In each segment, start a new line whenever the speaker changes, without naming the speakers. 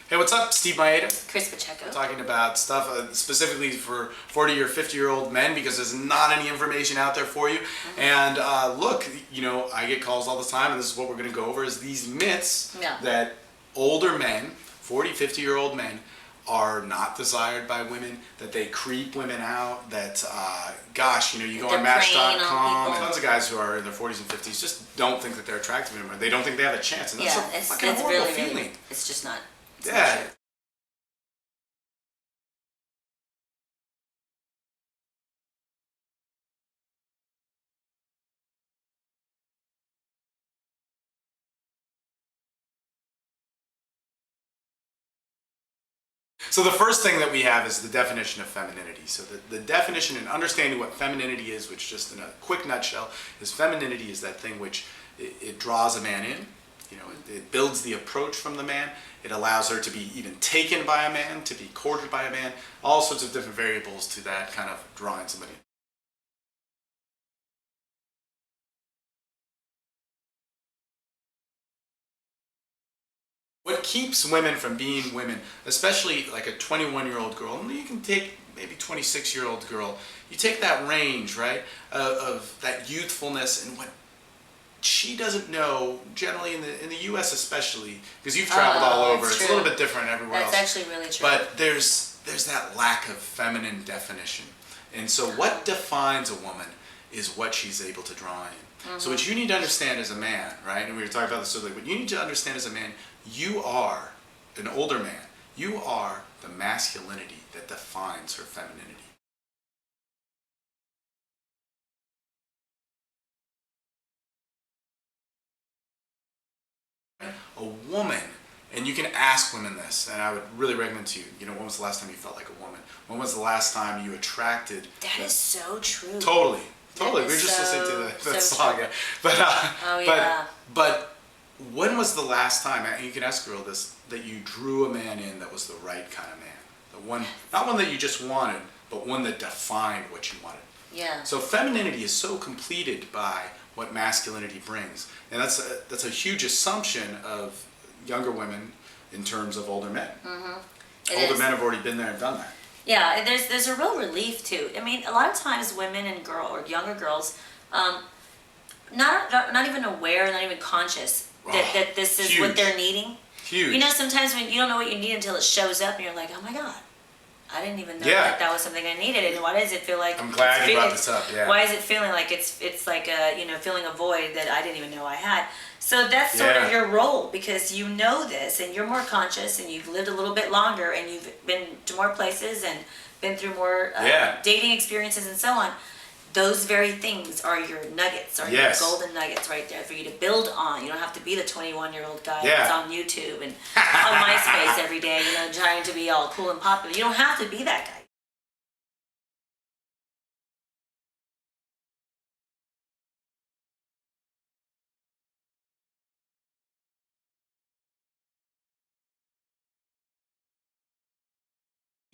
Hey, what's up? Steve Maeda.
Chris Pacheco.
We're talking about stuff specifically for 40 or 50-year-old men because there's not any information out there for you. And look, you know, I get calls all the time, and this is what we're going to go over, is these myths that older men, 40, 50-year-old men, are not desired by women, that they creep women out, that, gosh, you know, you go on Match.com, tons of guys who are in their 40s and 50s just don't think that they're attractive anymore. They don't think they have a chance. And that's a fucking horrible feeling.
Really, it's just not.
Yeah. So the first thing that we have is the definition of femininity. So the definition and understanding what femininity is, which just in a quick nutshell, is femininity is that thing which it draws a man in. You know, it builds the approach from the man. It allows her to be even taken by a man, to be courted by a man. All sorts of different variables to that kind of drawing somebody. What keeps women from being women, especially like a 21-year-old girl, and you can take maybe 26-year-old girl, you take that range, right, of that youthfulness and what she doesn't know, generally in the U.S. especially, because you've traveled all over, it's a little bit different everywhere else.
That's actually really true.
But there's that lack of feminine definition. And so what defines a woman is what she's able to draw in. So what you need to understand as a man, right, and we were talking about this earlier, but you need to understand as a man, you are an older man. You are the masculinity that defines her femininity. A woman, and you can ask women this, and I would really recommend to you, you know, when was the last time you felt like a woman? When was the last time you attracted?
That is so true.
Totally. We were just listening to that song. Yeah. But when was the last time, and you can ask a girl this, that you drew a man in that was the right kind of man? The one, not one that you just wanted, but one that defined what you wanted.
Yeah.
So femininity is so completed by what masculinity brings. And that's a huge assumption of younger women in terms of older men. Older men have already been there and done that.
Yeah, there's a real relief too. I mean, a lot of times women and younger girls, not even aware, not even conscious that this is what they're needing.
Huge.
You know, sometimes when you don't know what you need until it shows up, and you're like, oh my god, I didn't even know that was something I needed. And why does it feel like?
I'm glad you brought this up. Yeah.
Why is it feeling like it's like feeling a void that I didn't even know I had? So that's sort of your role, because you know this and you're more conscious and you've lived a little bit longer and you've been to more places and been through more dating experiences and so on. Those very things are your nuggets, are your golden nuggets right there for you to build on. You don't have to be the 21-year-old guy that's on YouTube and on MySpace every day, you know, trying to be all cool and popular. You don't have to be that guy.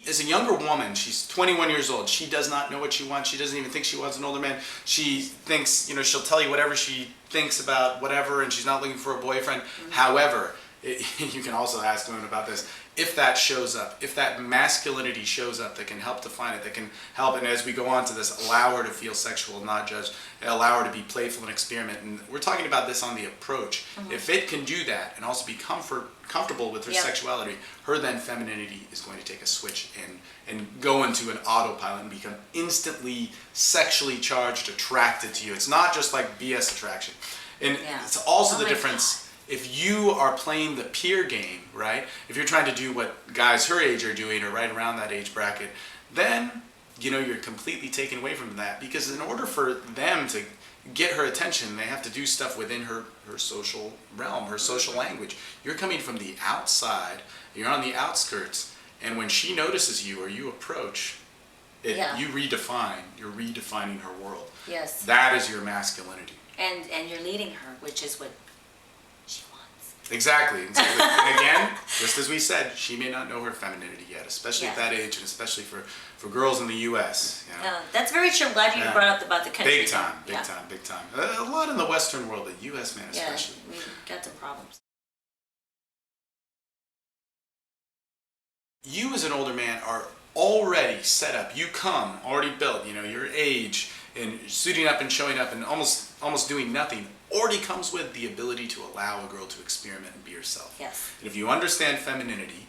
As a younger woman, she's 21 years old. She does not know what she wants. She doesn't even think she wants an older man. She thinks, you know, she'll tell you whatever she thinks about whatever, and she's not looking for a boyfriend. However, you can also ask women about this. If that shows up, if that masculinity shows up that can help define it, that can help, and as we go on to this, allow her to feel sexual, not judged, allow her to be playful and experiment. And we're talking about this on the approach. If it can do that and also be comfortable with her sexuality, her then femininity is going to take a switch and go into an autopilot and become instantly sexually charged, attracted to you. It's not just like BS attraction. And it's also the difference. If you are playing the peer game, right? If you're trying to do what guys her age are doing or right around that age bracket, then, you know, you're completely taken away from that, because in order for them to get her attention, they have to do stuff within her social realm, her social language. You're coming from the outside, you're on the outskirts, and when she notices you or you approach, you're redefining her world.
Yes.
That is your masculinity.
And you're leading her, which is what she wants.
Exactly. And again, just as we said, she may not know her femininity yet, especially at that age, and especially for girls in the U.S. You know?
That's very true. I'm glad you brought up about the country.
Big time. A lot in the Western world, the U.S. man especially.
Yeah, we've got some problems.
you as an older man are already set up. You come already built, your age and suiting up and showing up and almost doing nothing already comes with the ability to allow a girl to experiment and be herself.
Yes.
And if you understand femininity,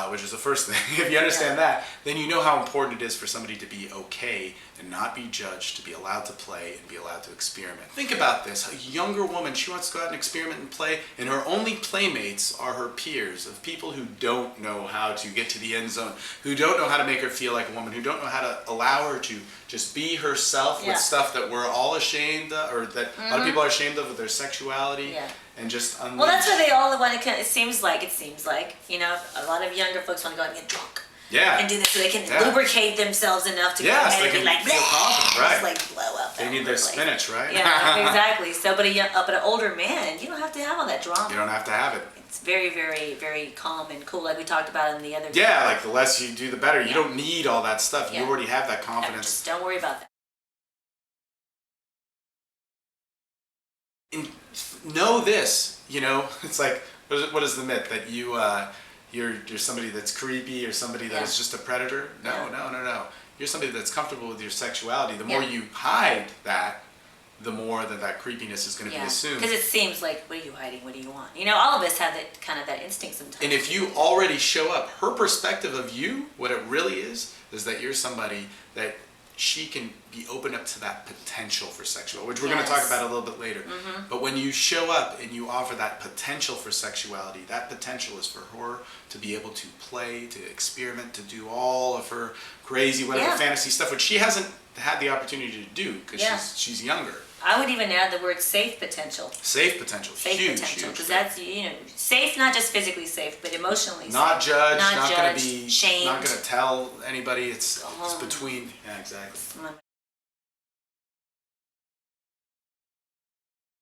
which is the first thing, if you understand that, then you know how important it is for somebody to be okay and not be judged, to be allowed to play and be allowed to experiment. Think about this. A younger woman, she wants to go out and experiment and play, and her only playmates are her peers of people who don't know how to get to the end zone, who don't know how to make her feel like a woman, who don't know how to allow her to just be herself with stuff that we're all ashamed of, or that a lot of people are ashamed of with their sexuality.
Yeah.
And just unleash.
Well, that's why they all want to. It seems like a lot of younger folks want to go out and get drunk.
Yeah.
And do this so they can lubricate themselves enough to go
so
ahead
they
and be
can
like,
feel confident, right?
just like blow up.
They need their spinach, right?
Yeah, exactly. So, but an older man, you don't have to have all that drama.
You don't have to have it.
It's very, very, very calm and cool, like we talked about in the other.
Yeah, like the less you do, the better. You don't need all that stuff. You already have that confidence.
Just don't worry about that.
And know this, it's like, what is the myth that you're somebody that's creepy or somebody that is just a predator? No. You're somebody that's comfortable with your sexuality. The more you hide that, the more that creepiness is going to be assumed.
Because it seems like, what are you hiding? What do you want? All of us have that instinct sometimes.
And if you already show up, her perspective of you, what it really is that you're somebody that she can be open up to that potential for sexual, which we're going to talk about a little bit later. Mm-hmm. But when you show up and you offer that potential for sexuality, that potential is for her to be able to play, to experiment, to do all of her crazy, fantasy stuff, which she hasn't had the opportunity to do because she's younger.
I would even add the word safe potential.
Safe potential. Huge.
Because that's, safe, not just physically safe, but emotionally safe.
Not judged, not going to be
shamed.
Not going to tell anybody. It's between. Yeah, exactly.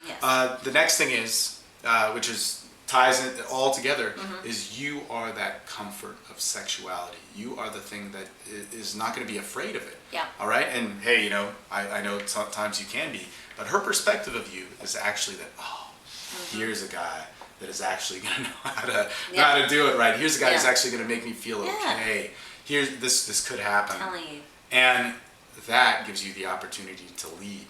Yes.
The next thing is, which ties it all together, is you are that comfort of sexuality. You are the thing that is not going to be afraid of it.
Yeah.
All right? And hey, I know sometimes you can be, but her perspective of you is actually that, here's a guy that is actually going to know how to do it right. Here's a guy who's actually going to make me feel okay. Here's this could happen.
I'm telling you.
And that gives you the opportunity to lead.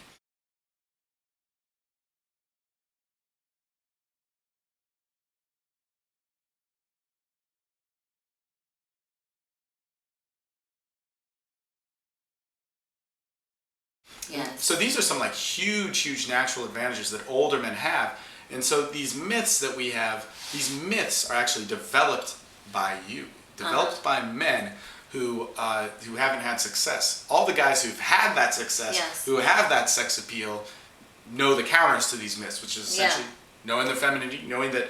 Yes.
So these are some huge natural advantages that older men have. And so these myths that we have, these myths are actually developed by you, developed by men who haven't had success. All the guys who've had that success, who have that sex appeal, know the counters to these myths, which is essentially knowing their femininity, knowing that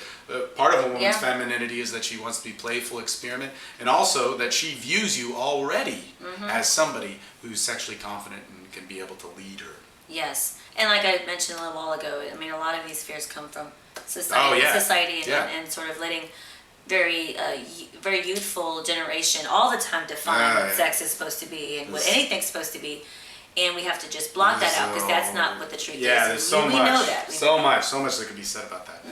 part of a woman's femininity is that she wants to be playful, experiment, and also that she views you already as somebody who's sexually confident and can be able to lead her.
Yes. And like I mentioned a little while ago, a lot of these fears come from society and sort of letting very youthful generation all the time define what sex is supposed to be and what anything's supposed to be. And we have to just block that out because that's not what the truth is.
Yeah, there's so much.
We know that.
So much that could be said about that.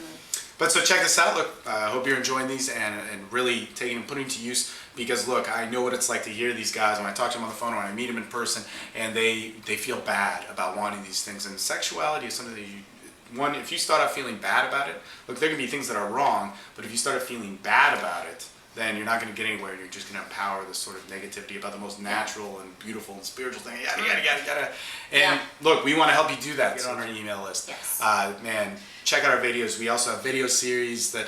But so check this out. Look, I hope you're enjoying these and really taking and putting to use. Because look, I know what it's like to hear these guys when I talk to them on the phone or when I meet them in person, and they feel bad about wanting these things. And sexuality is something that if you start out feeling bad about it, look, there can be things that are wrong, but if you start feeling bad about it, then you're not going to get anywhere. You're just going to empower this sort of negativity about the most natural and beautiful and spiritual thing. Yada. And look, we want to help you do that. Get on our email list.
Yes.
Man, check out our videos. We also have video series that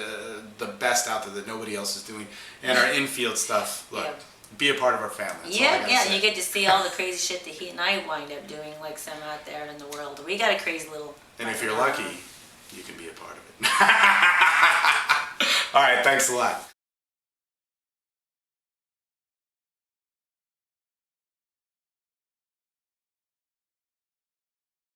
the best out there that nobody else is doing. And our infield stuff. Look, be a part of our family. That's all I gotta say.
You get to see all the crazy shit that he and I wind up doing, like some out there in the world. We got a crazy little...
And if you're lucky, you can be a part of it. All right, thanks a lot.